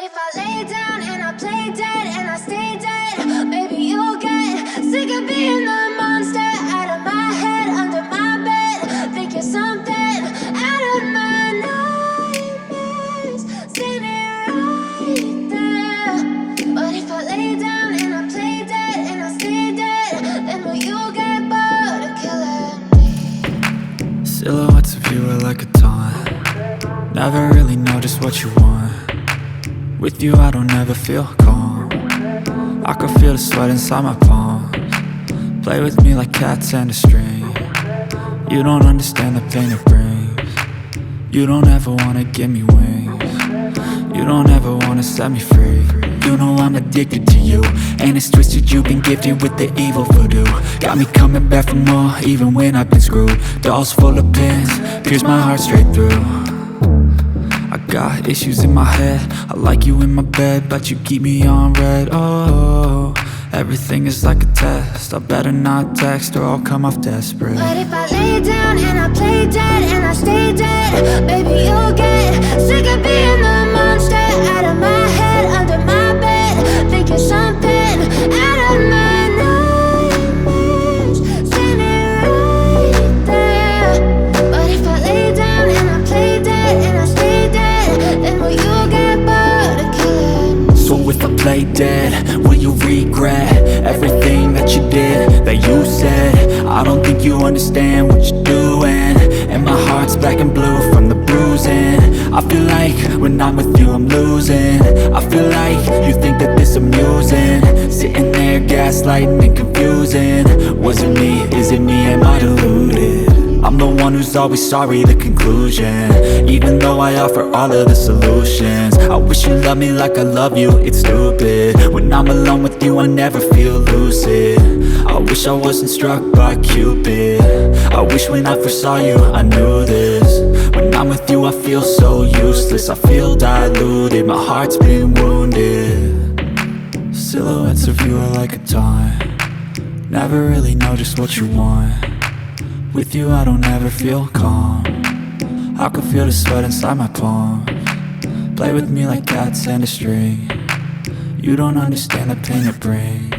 if I lay down and I play dead and I stay dead, maybe you'll get sick of being the monster out of my head, under my bed. Think you're something out of my nightmares, standing right there. But if I lay down and I play dead and I stay dead, then will you get bored of killing me? Silhouettes of you are like a taunt. Never really know just what you want. With you I don't ever feel calm. I can feel the sweat inside my palms. Play with me like cats and a string. You don't understand the pain it brings. You don't ever wanna give me wings. You don't ever wanna set me free. You know I'm addicted to you, and it's twisted, you've been gifted with the evil voodoo. Got me coming back for more, even when I've been screwed. Dolls full of pins, pierce my heart straight through. I got issues in my head, I like you in my bed, but you keep me on red. Oh, everything is like a test, I better not text or I'll come off desperate. But if I lay down and I play dead and I stay dead, baby you'll get sick of being the monster out of my head, under my bed. Think you're something out of my nightmares, standing right there. But if I lay down and I play dead and I stay dead, then will you get bored of killing me? So if I play dead, will you regret everything that you did, that you said? I don't think you understand what you're doing, and my heart's black and blue from the bruising. I feel like when I'm with you I'm losing. I feel like you think that this amusing, sitting there gaslighting and confusing. Was it me? Is it me? Am I deluded? I'm the one who's always sorry, the conclusion, even though I offer all of the solutions. I wish you loved me like I love you, it's stupid. When I'm alone with you I never feel lucid. I wish I wasn't struck by Cupid. I wish when I first saw you I knew this. When I'm with you I feel so useless, I feel diluted, my heart's been wounded. Silhouettes of you are like a taunt. Never really know just what you want. With you I don't ever feel calm. I can feel the sweat inside my palms. Play with me like cats and a string. You don't understand the pain it brings.